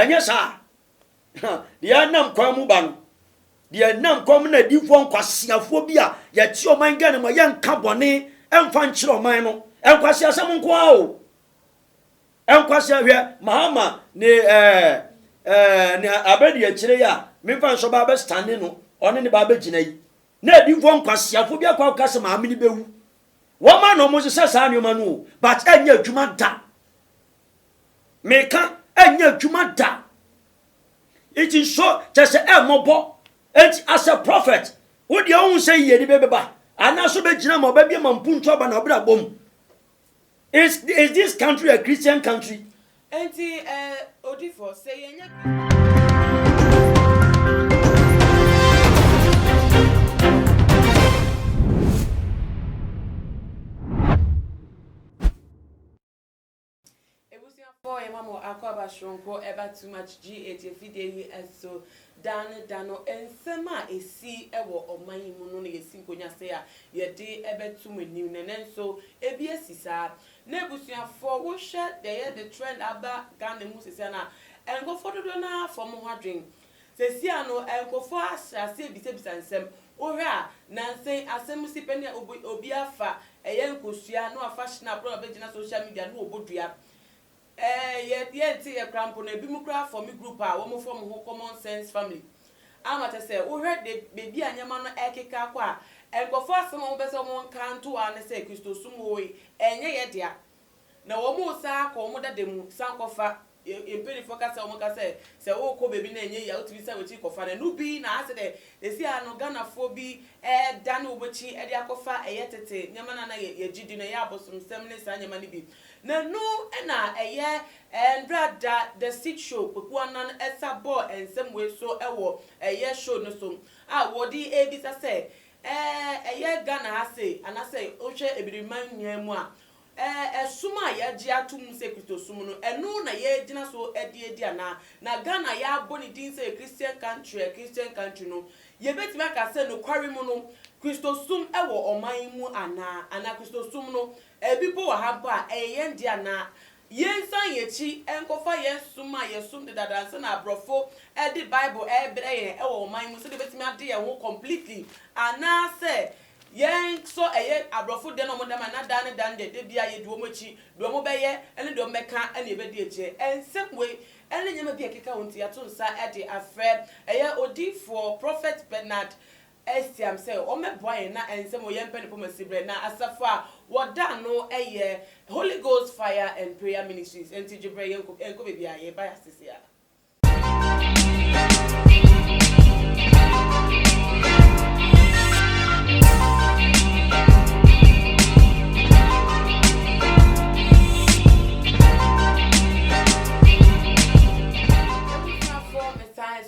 enye sa dia nam kwa mu ba no dia nam kwa mu na difo nkwasiafo bi a ye ti oman Ghana ma ye nka bone emfa nkyere oman no enkwasi asem nko a o enkwasi ahwe mahama ne ne abedi a kyere ya memfa nso ba stand no one ne ba gina yi na difo nkwasiafo bi akwa kase ma amini bewu wo ma no mo se sa nyoma no but enya adwuma da meka enya adwuma da. It is so just a mobo. It as a prophet. What you own say ye the baby? And also be jina mo baby man puncho ba na bra bom. Is this country a Christian country? Enti Odifo say ye for a mamo akwaba shronko eba too much G8 video so dano and sema a see ewo or my mono ye sinkonya say ye de ebe too many and so ABS is nebusia for wo share the trend aba Ghana musisana and go for the na for mo hadwin se si ano and go for asase bisebisa nsem ora nansen asem sipenia obi afa eye nkosua no afashina pro abegina social media no obodua ye crampo na bi mu kra for me group a wo mo form ho common sense family amata say wo hwe de baby anyama no ekeka kwa enkofo asem mo be se mo nkanto a ne say Kristo sumoyi enye ye dia na wo mo sa ko mo dade mu sankofa empeni focus o mo ka say wo ko baby na enye ya otibi say we chi kofa na no bi na ase de si ano Ghana fo bi da na obochi de akofa tete nyama na ye gidi na ya abosom sem ne sa nyama ni bi na no na brother the seat show kweku anan esa ball ensem we so ewo show no so wodi ebisa say Ghana ha say anase ohwe ebiriman nyamu a suma ya ji atum se Kristo sum no enu na ye gina so edi na Ghana ya boni din say Christian country no ye betima ka say no kware mu no Kristo sum ewo oman mu ana Kristo sum no ebipo wa hapa ndi ana yensan yechi enkofa yesuma yesum de dadanse na abrofo di Bible ebre ye ewo oman mu so de betima de ye ho completely ana say yen so abrofo de no mo dama na dan de bia ye duo mochi duo mo beye ene duo meka ene ebedi eche ensemwe ene nyama bia keka wonti ato nsa de afre Odifo Prophet Bernard Estiam say o meboa na ensemo yempe ne pomasibre na asafo a woda no Holy Ghost Fire and Prayer Ministries enti jibre yenko bebia ye ba asisia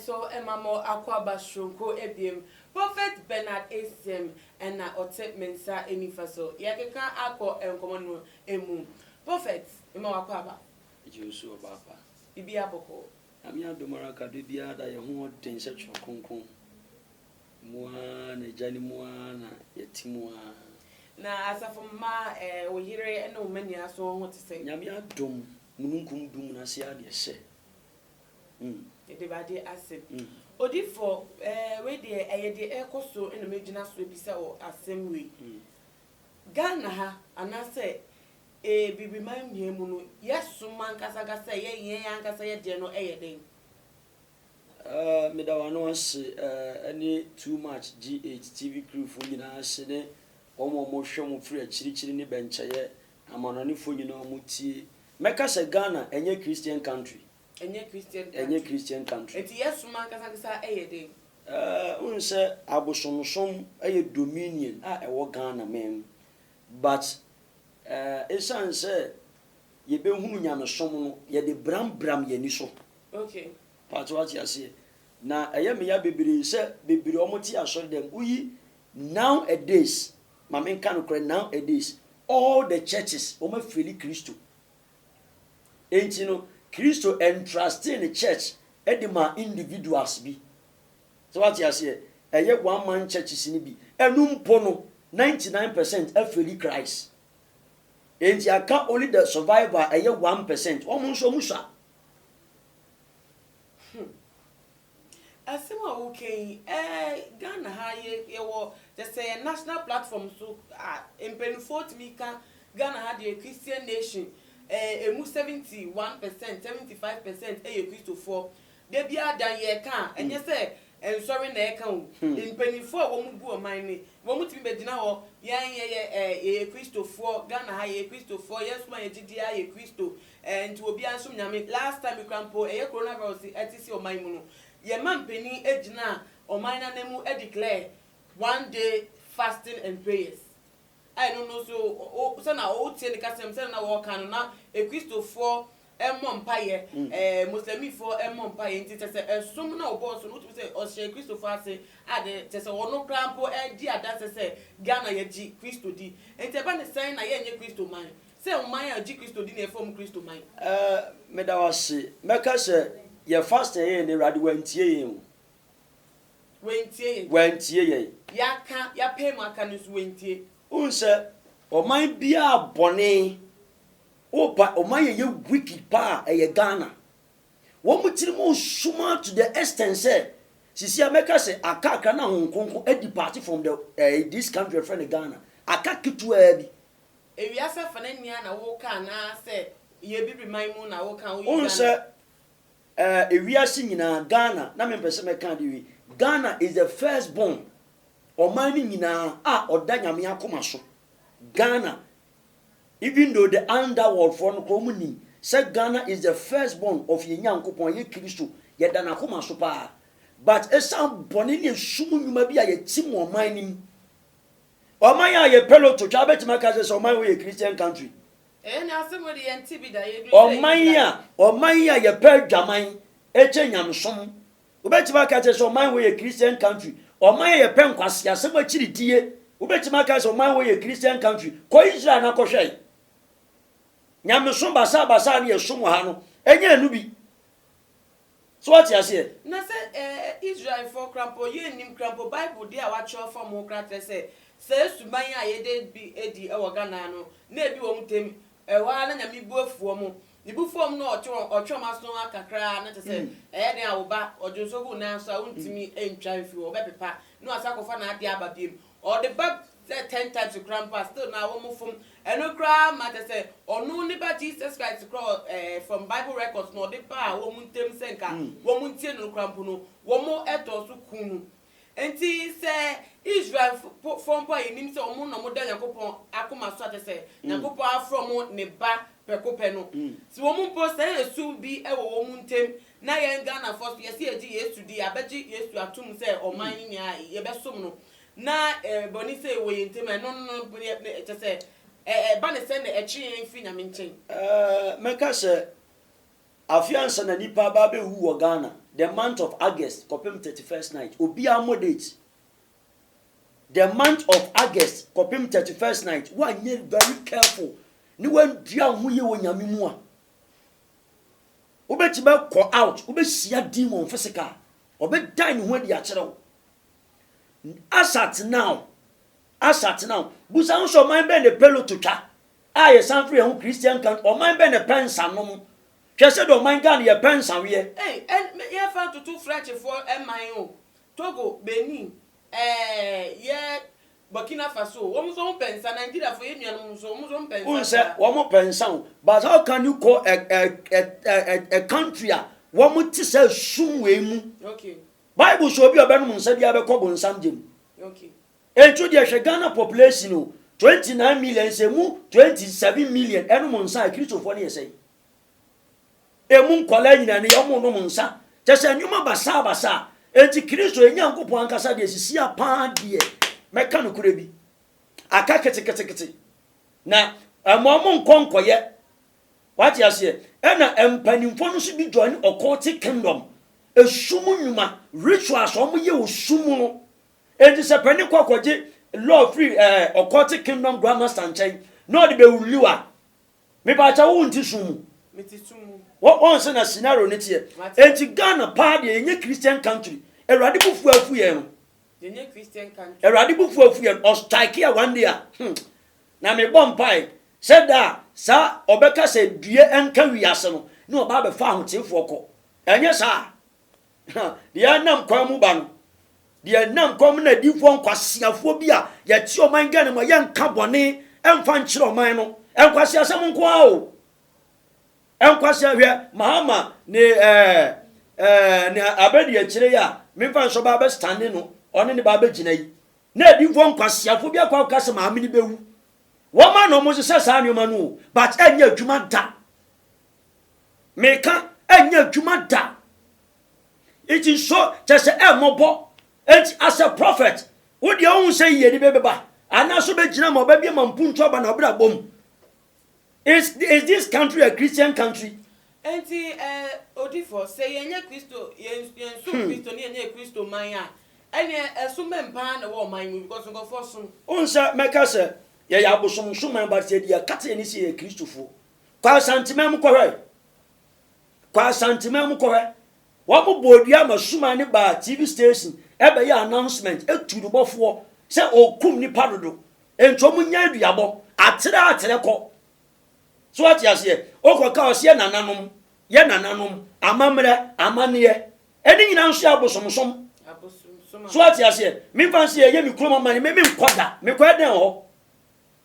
so emamo akwaba shonko ebiem Prophet Bernard Estiam and ote mensa enifaso yakeka akọ enkomo no emu Prophet ema akwaba Jesu baba ibi aboko ami adomara ka de bia da ye ho den se twokonkon moa na jani moa na yetimwa na asafo ma oyire ene omani aso ho tese nyame adom mununkum dum na se ade hye de bade asem Odifo we de de ekoso ene megina so ebisa o asem we Ghana ha anase bibi man hiemu no yesuma nkasa kasa ye ankasa ye de no den me da wano ase any too much G8 TV crew fo nyina ase ne omo hwe mo free achirichiri ne benchaye amanoni fo nyina mo tie meka se Ghana enye Christian country enye Christian country eti yesuma nkasa kasa den unse abosomsom dominion a ewo Ghana mem but esan se ye be hunu nyamesom no ye de bram ye ni so okay part what you say na me ya bebiri se bebiri omoti asori dem uyi nowadays mamen kan kore nowadays all the churches o ma feli Kristo enti no Kristo entrusting the church edima individuals bi so what you say one man churches ni bi enumpo no 99% afeli Christ enti aka only the survivor 1% omo nso musa Asema okay Ghana ha ye wo just say national platform so in 40 mika Ghana had a Christian nation emu 71% 75% Christopher they be dan ye kan enye say sorry na e kan in 24 wo mu bu o man ni wo mu timi be gina ho ye Christopher Ghana ha ye Christopher yes man ye gidia ye Christo nti obi ansum nyame last time we crampo coronavirus etisi o man mu no ye man peni ejina o man na nemu declare 1 day fasting and prayers. I don't know so na o tie ni kasem say na wo kan na Christopher Empire Muslimi for Empire nti say esum na obo so no to say o share Christopher say ade say ono crampo di adase say Ghana ye gi Christo di nti ba ne say na ye nye Christo man say o man ya gi Christo di na form Christo man me da wase meka say ye fast ye ni radi wantie ye wantie ye ya pay maka no so wantie unse o man bia bone o man ye wicked pa e Ghana wo mutiri mo suma to the extent say sisi ameka say akaka na honkonko e depart from the this country friend Ghana akaka kitu abi ewiase fanania na wo ka na say ye bi remind mu na wo ka wo unse ewiase nyina Ghana na me pese meka de wi Ghana is the firstborn o man nyina oda nyame akoma so Ghana even though the underworld for no community said Ghana is the firstborn of ye nyankopon ye Kristo ye dana akoma so pa but esam boni ne sumu nyuma bia ye tim o man nim o man ya ye pelo to twa betima ka se o man we Christian country na asemo de enti bi da ye o man ya ye pel dwaman eche nyamsom obetima ka se o man we Christian country o man ye pen kwase asema chiridie obetima ka se o man we Christian country ko Israel na ko hwe nyamsom basa ne yesum ha no enye anu bi so what you say na say Israel for crampo ye nim crampo Bible dia wa cho for mo krate say suman a ye de bi edi e wo Ghana no na ebi wo mutem wa na nyame bu afuo mo ni bu fuo mo no otwo maso akakra na te say den awoba odunso bu na so untimi entwa mfi wo bepepa no asakofa na ade ababiem or the bab 10 times to crampa still now wo from eno kra matter say onu ni ba Jesus Christ cross from Bible records no de pa wo muntem senka wo muntie no crampo no wo mo eto so kunu enti say Israel from boy nim say omo no mo da yakopon akoma so ate say yakopon afrom ne ba pekope no si wo mo po say esu bi e wo muntem na ye Ghana first yes ye Yesu di abeji Yesu atum say o man ni ye besom no na boni say we ntema no te say ba ne send e chi mfi nyame nchen meka say afiansa na nipa ba be hu wo Ghana the month of August kopem 31st night obi amodate the month of August kopem 31st night one ye very careful ni wan dua hu ye wo nyame mu a obeti be call out obesia demon physical obedai ni hu adi a kire wo asat now busa so man be ne pelo to twa aye sanfre hu Christian kan o man be ne pensa no hwe se do man gan ye pensa we and ye fa to French for man o Togo Benin ye Burkina Faso wo mo so pensa Nigeria for ye nuanu so mo so pensa unse wo mo pensa but how can you call a country a wo mo ti say sumwe mu okay Bible so bi obenum nsa bia be kobo nsam jem okay entu de Ghana population 29 million se mu 27 million enum nsa Christopher ne yesai emu nkola nyina ne yomo no nsa tese nyuma basa enti Kristo enyankopo ankasa de sisi apa de meka no kure bi aka kete na amomo nkonkoye wati ase na empanimfo no so bi join occultic kingdom esumu nyuma rituals omo ye osumu no enti se pani kwakoje law free occultic kingdom grandmaster nchen no de be wuliwa me ba cha wo nti sumu what on na scenario ne tie enti Ghana pa de enye Christian country erade bufu afu ye no enye Christian country erade bufu afu ye o strike here one day na me bompai said that sa obeka se due enka wiase no na oba be fa ahotefo ko enye sa dia nam kwa mu ba no dia nam kwa mu na difo nkwasiafo bi a ya ti oman ga ne mo ye nka bone emfa nkyere oman no enkwasi asem nko a o enkwasi ahwe mahama ne ne abedi a kyere ya memfa nso ba stand no one ne ba gina yi na difo nkwasiafo bi akwa kase ma amini bewu wo ma no mo se sa nyoma no but enya adwuma da meka enya adwuma da. It is so just a mobo. It as a prophet. Would you own say ye beba? And also be Jinamo baby mampuncho and obra boom. Is this country a Christian country? Enti odifo say yenye Christo yen so Christo ni Christo maya. Ene asumem pan na wo man because go for some. Onsa meka say ye ya bosom suman ba say dia kate ni say Christofo. Kwa santimem ko hwe. Kwa santimem ko hwe. Wabu bodia masuma ni ba TV station ebe ya announcement etudubofo se okum ni padodo entomu nya aduabo atere ko so ati ase okoka ose ye nananom amamre amane eni nyina nso abosomsom so ati ase mi fancy ye mi kroma mani me nkoda me kweden ho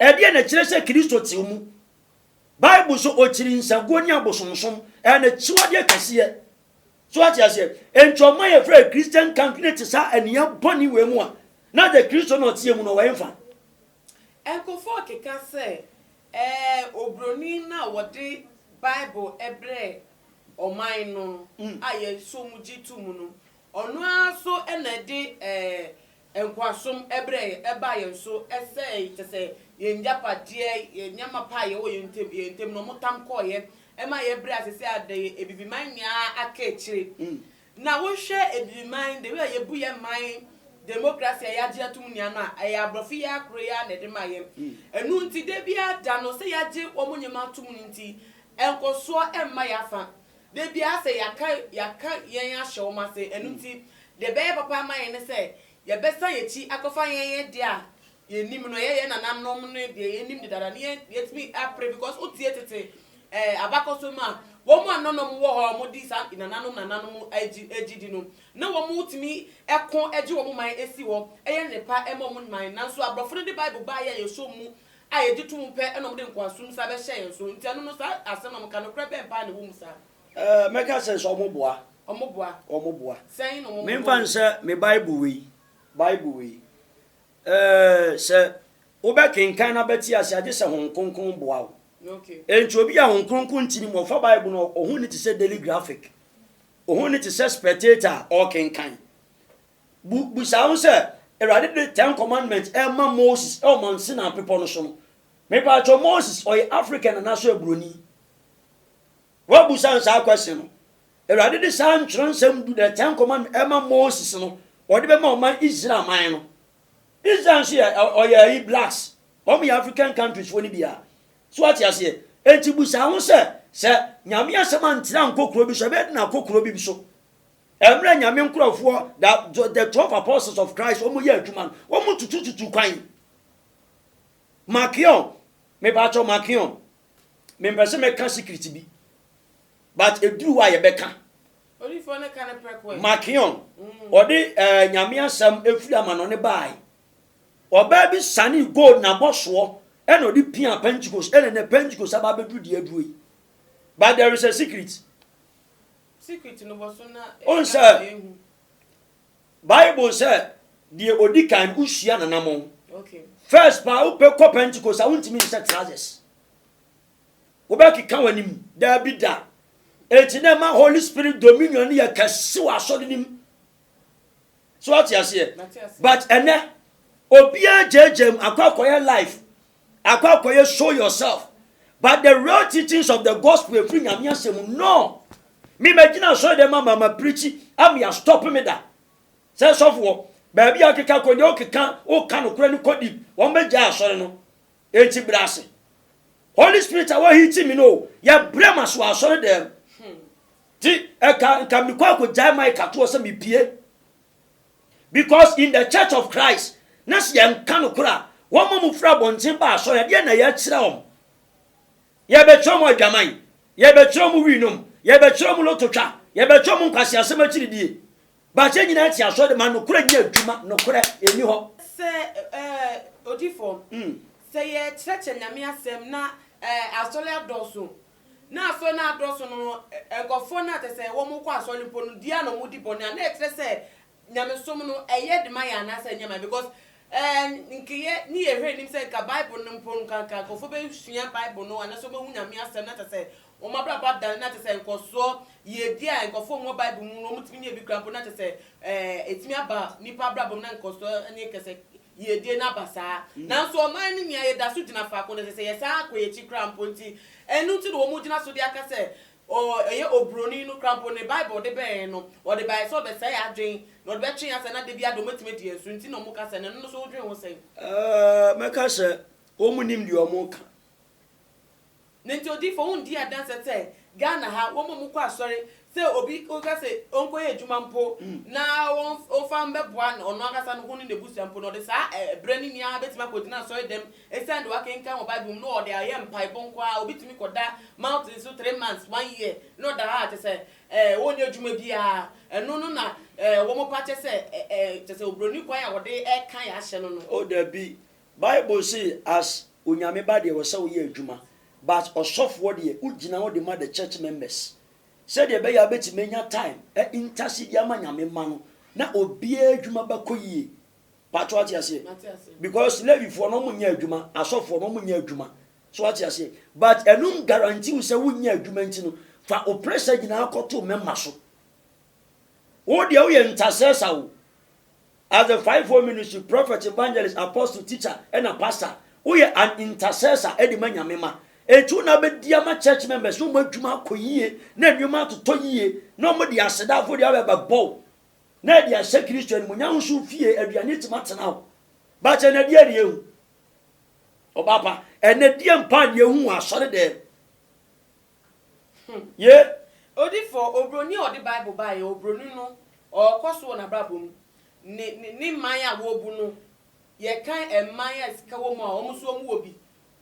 ede na kire se Kristo ti mu Bible so okiri nsago ni abosomsom na chiwade kase. So what you say? Encho my friend Christian country sa enia boni we mu a na the Christian not tie mu no we mfa. Enko for keka say obroni na wode Bible ebre oman no aye so mu jitu mu no ono aso na de enkwasom ebre eba ye so ese te say ye njapade ye nyama pa ye wo ye ntem no mutam ko ye ema ye bra se ade ebibiman nya akechire na wo hwe ebibiman de we ye bu ye man democracy ya je atum nia na ya abrofi ya akro ya na de maye enu nti de bia da no se ya je omunyema atum nti enkoso emma ya fa de bia se yaka yen ya hye o ma se enu nti de be papa man ne se ye besa ye chi akofa yen de a ye nim no ye na nanom no de ye nim de dada ne ye timi apre because o tie tete abakoso ma wo mu anonom wo ho mo di sa nananom ejidi no na wo mu timi ekon eji wo mu man esi wo eye nepa emo mu man nanso abrofo de Bible ba ya yeso mu aye ditu mu pe enom de nkwasun sa be hye so nti anu no sa asemam ka no kra be mpa ne wo mu sa meka sense omoboa sen no me mfa nse me Bible we se oba kenkan na beti ase ade se honkonkon boa wo. Okay. Encho bi a honkonkon ntini mo fa Bible no ohun ni ti se daily graphic. Ohun ni ti se spectator or kenkan. Bu saun se erade the 10 commandments ma Moses e mo nse na people no so no. Me pa cho Moses or African na so ebroni. Wa bu saun sa question no. Erade the san transem do the 10 commandments ma Moses no. Or de be ma man Israel man no. Israel she or ya blacks. Or me African countries woni bia. So what you say? Enti busa ho se nyame asema ntira nkokoro bi so be na kokoro bi so. Emra nyame nkurofo that the 12 apostles of Christ omo ye adwuma omo tutu kwan. Makion me ba cho makion. Me mpese me ka secret bi. But eduru wa ye beka. Only for na kind of prekwe. Makion odi nyame asem efiri amano ne bai. Oba bi sani gold na boso. And no pia Pentecost, and the Pentecost about the adui. But there is a secret. Secret no was on sir. Bible said the Odikan Ushian and Amon. Okay. First, Pao Pentecost, I want to mean set trousers. Go back to Kawanim, there be that. It's in my Holy Spirit dominion near Kasua Sodim. So what you say? But and Obia Jem, Aquacoya life. Akwa show yourself. But the real teachings of the gospel bring Amiasem no. Me imagine show them mama preaching. Am ya stop me that. Says of war. Baby akeka ko yo keka o kan okura ni kodi. Won be ja asore no. Enti brase. Holy Spirit awa hiti me no. Ya brema so asore dem. Ti eka mi kwa ko jai mai ka to se me pie. Because in the church of Christ, nas yan kan okura. One more fra bontin ba so ya na ya kire om ye be trom adwaman ye be trom winum ye be trom lototwa ye be trom nkwase asem akiri die ba che nyina ti aso de ma no kura nya adwuma no kura eni ho se odifo se ye cheche nyame asem na asole adoso na aso na adoso no egofo na te se wo mu kwa asole po no dia no mu di boni na etre se nyame som no eye de ma ya na se nyama because nkiye ni ehwe nim se ka bible no mpo nka gofo be hua bible no ana so be hu nyame asem na te se o ma bra ba dan na te se nkoso ye dia nkofo mo bible mu no mutimi ne bi krampo na te se etimi aba nipa bra bom na nkoso ani kese ye die na basa na so o man ni nya ye da so gina fa ko ne se ye sa ko ye chi krampo nti enu ti do mo gina so dia ka se o eye obroni no krampo ne bible de be no o de by so be say adwen no be twen asa na de bia do mutimi de esu nti no mo ka se ne no so odwen wo se me ka se o mu nim di o mo ka nenti odi fo undi adanse se Ghana ha wo mo kwa asori se obi o ka se onko ye adwuma mpo na o fa mbeboa ono akasa no hunu ne busia mpo no de sa brani ni a betima ko dina asori dem esend wa kenka mo bible no o de aye mpai bonko a obi timi koda mountain so 3 months 1 year no da ha te se woni adwuma bia eno no na wo mo pa che se te se obroni kwa ya wo de kan ya hye no no o da bi bible say as onyame ba de wo se wo ye adwuma but osofo de ugina wo de ma the church members said ye be ya beti menya time intercede amanyame ma no na obi adwuma ba koyie patro ati ase because levi for no munya adwuma asofo no munya adwuma so ati ase but enum guarantee we say wunya adwuma nti no fa oppressor gina akoto memma so wo de wo ye intercessor wo as a 5-4 ministry prophet evangelist apostle teacher and a pastor wo ye an intercessor edi manyame ma etu na be dia ma church members no madwuma akoyie na adwuma to yie no mo dia sedafo dia be bo na dia se Christian munya nso fie aduane timatena ho ba che na dia die hu o papa ene dia mpa dia hu asore de ye odi for obroni odi bible bae obroni no o koso na brabom ni maya wo bu no ye kan emaya sika wo mu a o so mu obi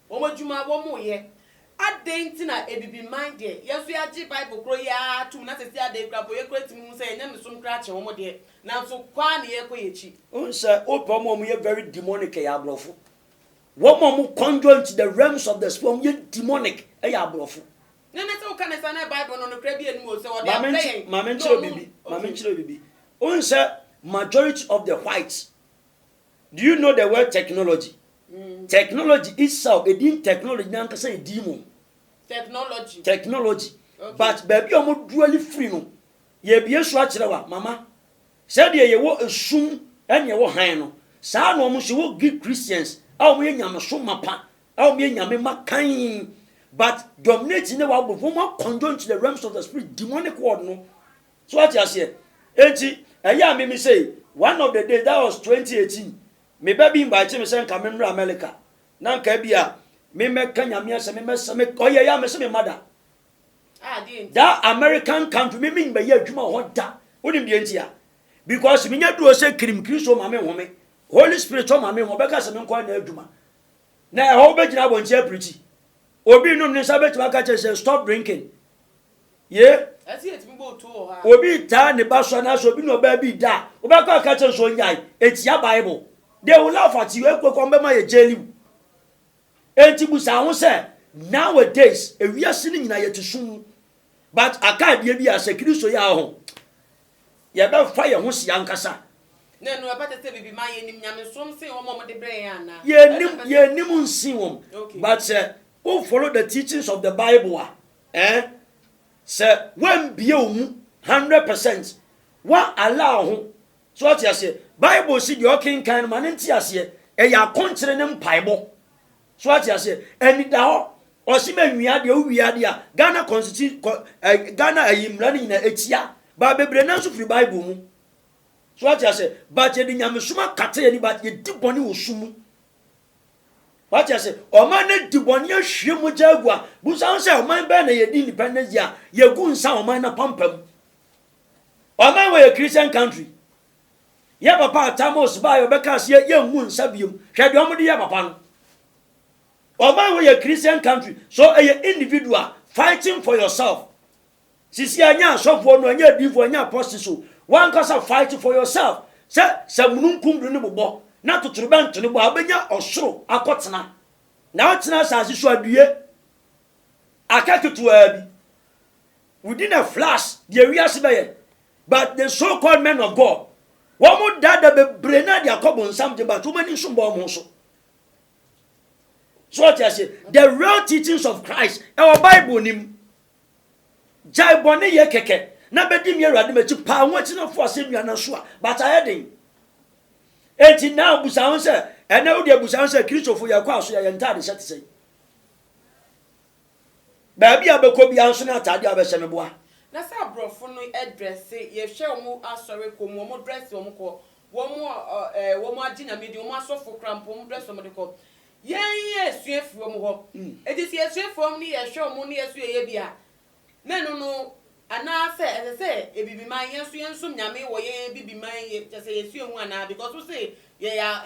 o madwuma wo mu ye adenti na ebibi mind de yeso ya gi bible kro ya tum na sesi ade krabo ye kro tim hu se nyam som kra che wo mu de na so kwa na ye koyechi unse opo mo ye very demonic ya abrofo wo mo conjure into the realms of the spirit ye demonic ya abrofo nene se o kan se na bible no kra bi enu o se wo de play mama nchiro bibi unse majority of the whites, do you know the word technology? Technology itself, it didn't technology, nanka say demon. Technology. Okay. But baby, I'm dually free no. Ye be a swatchera, mama. Said ye wo assume and ye wo hano. Sa no mo she wo give Christians. Aw me nyama so mapa. Aw me nyame makan. But dominating the world before conjoined to the realms of the spirit, demonic word no. So what you say? Enti, eya me say one of the days that was 2018. Me baby invite me say come in America. Na nka bia me nyame ase me me oye ya me say me mother. That American country me be ye adwuma ho da. Woni bi entia. Because me nya do say krim Kristo ma me home. Holy Spirit ma me ho beka se me nko na adwuma. Na e ho be gina bonche preach. Obi num ne sabet ma ka say stop drinking. Yeah. Asi etimi bo to ha. Obi ta ne ba so na so obi no ba bi da. Obeka ka say so nyai etia Bible. They will laugh at you. Nowadays, a we are sitting in a yet to soon. But I can't be a secret so ya home. You better fire who's young cassa. No, I better say, be my name, some say, or Mamma de Brian. Ye nimun see one. But, who follow the teachings of the Bible? Sir, when be 100%, what allow so what you say? Bible see the king kind man in tiasie e ya kontre ne mpaibo so what you say eni da ho o si ma nwia de o wia de a Ghana constitution Ghana ayimra ni na etia ba bebre na so free Bible mu so what you say but ye nyamesuma kate ni but ye diboni osumu what you say o man na diboni ahwe mu jagua bu san say o man be na ye di independence ya ye gu nsa o man na pampam o man we a Christian country. Ya papa Tamos ba yo bekas ye nwu nsabium hwe de omde ya papa no oman we a Christian country so a individual fighting for yourself sisi anya asofo no anya difo anya apostle so one cause fight for yourself se mununkum do ne bobo na totorobento ne bo abenya osoro akotena na otena asase so adue akaketu abi within a flash the area sebe. But the so-called men of God, one more dada be brena dia kobo nsam but too many sumbo mo so. So what I say, the real teachings of Christ, our Bible nim. Jai bone ye keke. Na bedi mi awurade machi pa won na fo ase nua na so a but ayedin. Enti na busa won se, ene wo de busa won se Christopher ya kwa so ya ntade se te sei. Ba bia be ko bia so na atade abese me boa. Na sa brofo no address ye hwe omo asore ko mo mo dress omo ko wo mo agina medi omo asofo krampo omo dress omo de ko yen ye suefu omo ho edi si suefu omo ni ye hwe omo ni yesu ye bia na no ana se ebibi man yen su yen sum nyame wo yen bibi man ye se yesu ehu ana because we say ye ya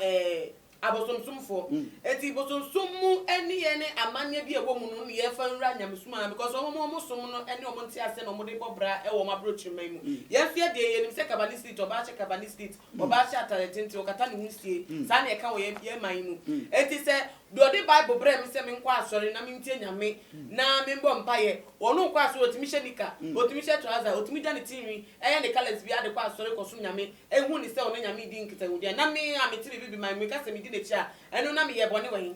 abosomsumfo eti bosomsum eni ye ne amanye bi ewo mu no ye fa nra nyamesuma because omo som no eni omo nti ase no mo de bobra e wo mabrochi man mu ye fie de ye nim se kabani street oba che kabani street oba che atalententi okata ne hunsie sa na ye ka wo ye man mu eti se do the Bible bre mi se me nkwa asori na mi ntie nyame na me mbo mpaye onu nkwa asori otimi shenika otimi she trouser otimi dane tinwi eye ne colors bi ade kwa asori ko sum nyame ehu ni se onu nyame di nkita wudi na me ametiri bibi man me ka se me di ne chia enu na me ye bone wen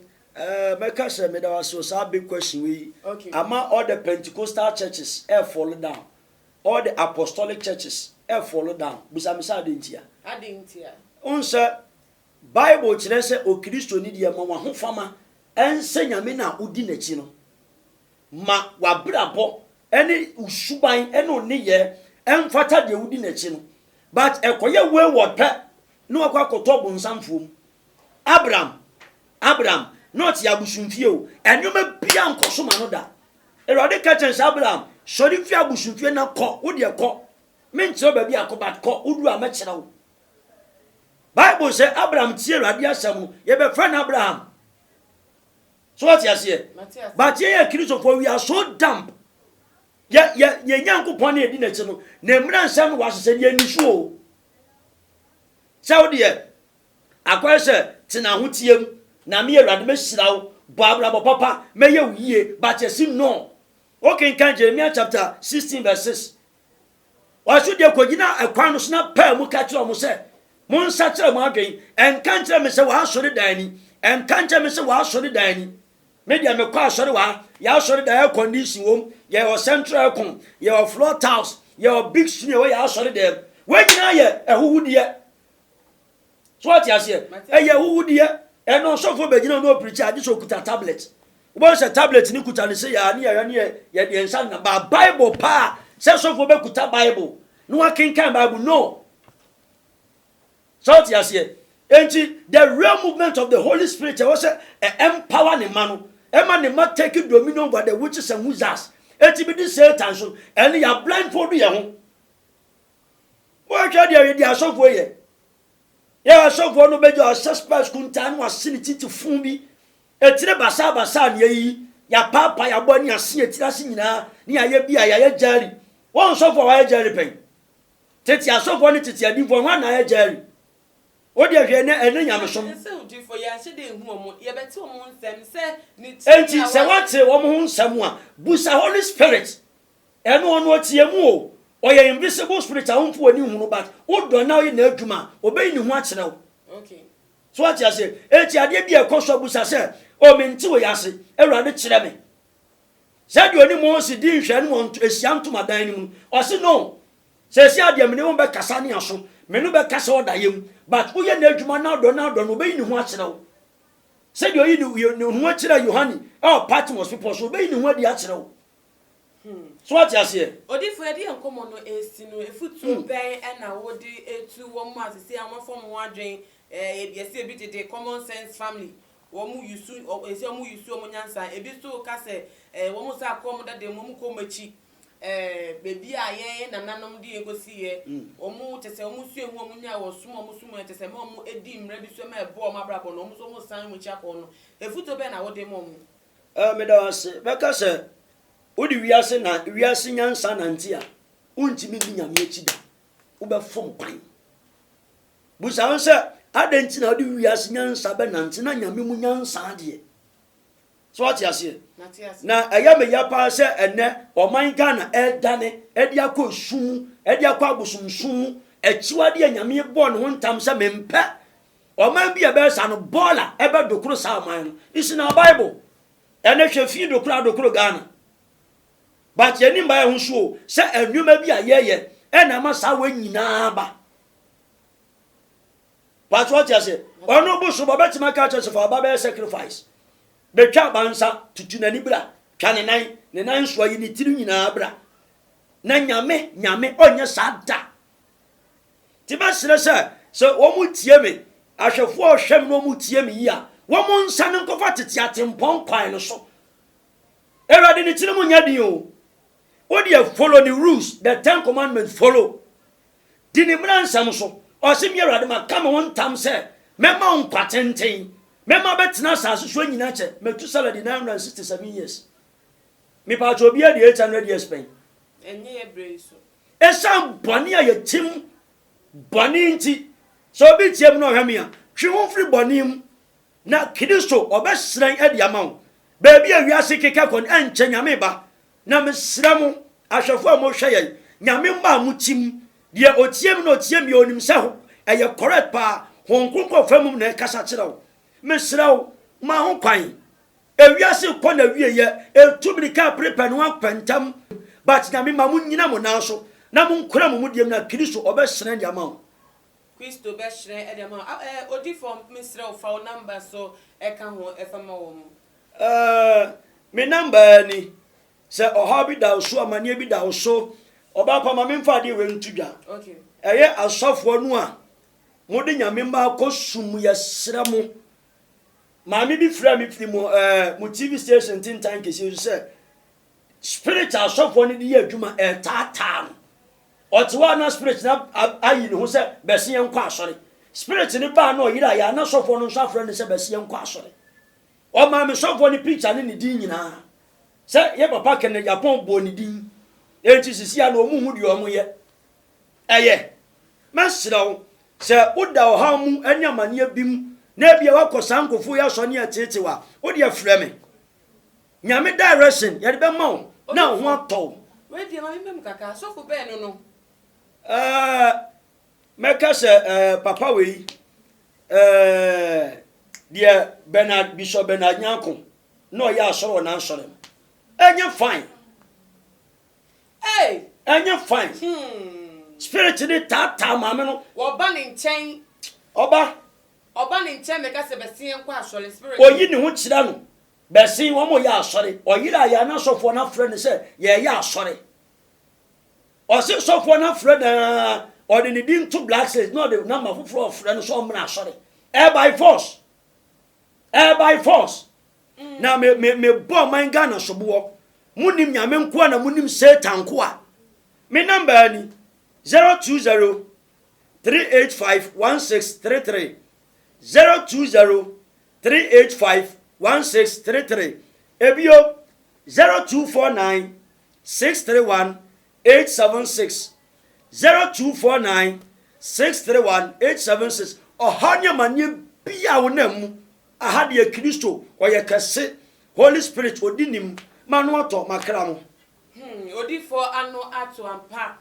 make sure me that was so a big question we ama all the Pentecostal churches fall down all the apostolic churches fall down bisa me sa adentia unse Bible kire se o Kristo ni de ma ho fama ense nyame na odi na chi no ma wa brabo ene usuban ene oni ye emfata de odi na chi no but ekoye wayward pe no akwa koto bonsamfom Abraham not ya busunfie o enwoma bia nkoso ma no da erode ka chen Abraham sori fi abusunfie na ko wo de ko menche ba bia ko bat ko udu amekira wo Bible say Abraham tie Awurade asem ye be friend Abraham. So what you say? But ye Christopher we are so damp. Ye nyankopon na edi na chi no. Na emra nsem no wasese ye nisu. Saudi ye. Akwa se tina ho tiem na me Awurade me hyirawo bo Abraham papa me ye wiye but ye no. Okay kan Jeremiah chapter 16 verse 6. Wasu de kogina ekwan no so na pa mu ka kire mo se mon sacha mo adwen enkantre me se wa asori dan ni enkantre me se wa asori dan ni media me kwa asori wa ya asori dan air condition wom ye o central aircon ye o floor tiles ye o big screen we ya asori dem we nyina ye ehuwudie so what you say ye ehuwudie eno sofo be gina no preach adi so kuta tablet wo se tablet ni kuta ni se ya ni ye de ensa na ba Bible pa se sofo be kuta Bible no wa kinkan Bible no. So what you say? The real movement of the Holy Spirit was empower the man. Man take dominion over the witches and wizards. Be this Satan so and you are blindfold your home. What are you so for ye? Yeah, so for no better suspects kuntan was sinity to fumbi. Etire basa ye ya papa ya boni asin etira nyina ni aye bia ya jari. Won so for wa jari pen. Tete aso for ni tete adi for wan na jari. Odi ahwe na ene nyamesom se odi fo ya hye de hu omo ye beti omo nsem se ni ti enti se wate omo hu nsem a busa Holy Spirit ene ono tie mu o oye invisible spirit a humfo ani hu no but odo na oye na adwuma obey ni hu a kire wo okay so what you say enti ade bia ekoso busa se o menti wo yase Awurade kire me se de oni mo si di nhwe no esianto madan ni mu o se no se si ade me ne wo be kasa ni aso menu be kasa oda yem but wo ye na adwuma na do no be ni hu a kire wo se de oyi ni hu a kire Yohani Patmos people so be ni hu adi a kire wo so what you say odifo edi enkomo no esi no efutu ben na wo di etu wo mu asese awon fom ho adwen yesi ebi de common sense family wo mu yusu esi wo mu yusu wo nyansa ebi so ka se wo mu sa ko mu dade mu ko machi bebi aye nananom di egosi ye wo mu tese wo mu su ehu wo mu nya wo sumo tese mo mu edi mra bi so ma ebo ma brabo no mu so mu san mu cha ko no efutu ben na wo de mo mu me da wase be ka se Odi wiase nyansa nanti a untimi ni nyame akida wo be fom kwan busa won se adenti na odi wiase nyansa be nanti na nyame mu nyansa de so ati ase na eya me ya pa se ene oman Ghana edane edi akosum edi akwa echiwade nyame bo ne ho ntam se mempe oman bia be sa no bola ebe dokoro sa man is na Bible ene hwefi dokoro Ghana but yeni mba ehun so se enwuma bi ayeye ena ma sa wa nyina ba but what you say ono bu so baba tima ka church for baba sacrifice be twa bansa tutu na ni bra twa ne nan so yi ni tiri nyina bra na nyame onye sada ti ba sire se wo mu tie me ahwefo ohwem no mu tie me yi a wo mu nsa ne nkofa tete atempon kwan no so erade ni tiri mu nya din o what do you follow the rules, the 10 commandments follow? Dini mran samso. Osim ye radema kama one time say, mema on patente. Mema betina sa so nyina che. Metusala di 967 years. Me pa chobia di 800 years pen. Enye ye breso. Esa boni a ye tim boni nti. So bi tiem no hwame a. Twi ho free boni mu. Na Kristo obesran ade amawo. Ba bi a wiase keka kon enche nyame ba. Na mesramu ahwefo a mo hweye nyame mba mutim de otiem no otiem ye onim se ho eye correct pa honkonko famum na kasa kirewo mesrawo ma ho kwan ewiase ko na wieye etumrika prepare no akwantam but nyame ma munyina mo na so na mo nkora mo mudiem na Kristo obesran de ama Kristo besran e de ama odi form mesrawo fa number so e ka ho e fama wo mo me number ni se ohabi da so amane bi da so oba pa ma memfa de we ntudwa okay eye asofo no a mode nyame ma kosum yesra mo ma me bi fra me fi mo TV station tintan kesi se spirit asofo ni de adwuma tata otewa na spirit na ayi ne ho se bese yen kwa asore spirit ni ba na oyira ya na sofo no nso afra ne se bese yen kwa asore o ma me sofo ni picture ni din nyina se ye papa kene Japan bo ni din enti sisi ana omu hu de omu ye eye masiraw se oda oha mu anyamane bim na bia wakosa nkofo ya so ne atetewa o de afra me nyame direction ye de be ma wo na ho ato we de ma mem kaka so fo be no meka se papa we de Bernard Bishop Bernard Nyanko no ya asoro na asoro enye fine hey enye fine spirit ni tata mame no wo ba ni nchen oba ni nchen meka se bese nkwa asole spirit oyi ni hu kira no bese wo mo ya asore oyira ya na sofo na frɛ ne se ye ya asore o se sofo na frɛ na o de ni din to black says no de na ma foforo frɛ no so mna asore by force na me bo man Ghana sobo munim nyame nko na munim Satan ko a me number ni 020 385 1633 020 385 1633 ebio 0249 631 876 0249 631 876 ohanya manye bia wonamu ahade ya Kristo oye kase Holy Spirit odinim manu ato makra mo odi for ano ato ampa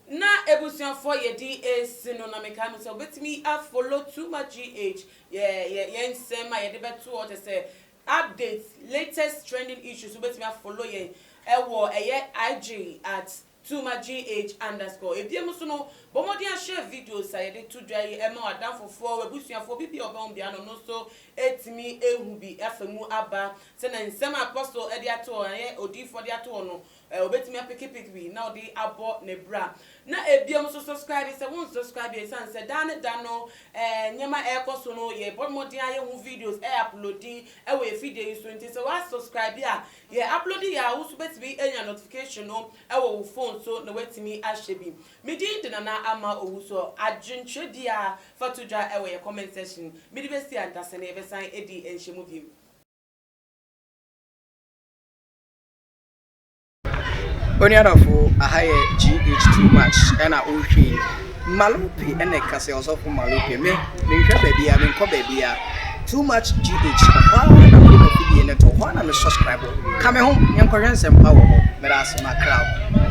na ebusianfo ye di esino na meka me so betimi a follow too much gh ye nsema ye de beto o te say updates latest trending issues betimi a follow ye ewo eye IG at @TooMaGH_. Ebiem so no bomodi a share videos ayede to dwai ema wadan fofo webusuafo bibi obon bia no so etimi ehu bi afemu aba se na nsem apostle ede ato aye odifo de ato no obetimi apiki bi na odi abo ne bra na ebiem so subscribe se won subscribe e san se dan no nyema ekoso no ye bomodi aye hu videos uploading we video so nti se wa subscribe ya ye uploading ya wo so betimi enya notification no wo phone so na wetimi ahyebi medi de na ama owuso agentwedia fatudwa ewe comment section medi besi antase na ebesan edi enhyemu bi Onianofo ahaye GH too much and I okay. Malupi and a case also for Malupi. Me baby, I mean, baby. Too much GH. One and a subscriber. Come home, young Koreans and power. But that's my crowd.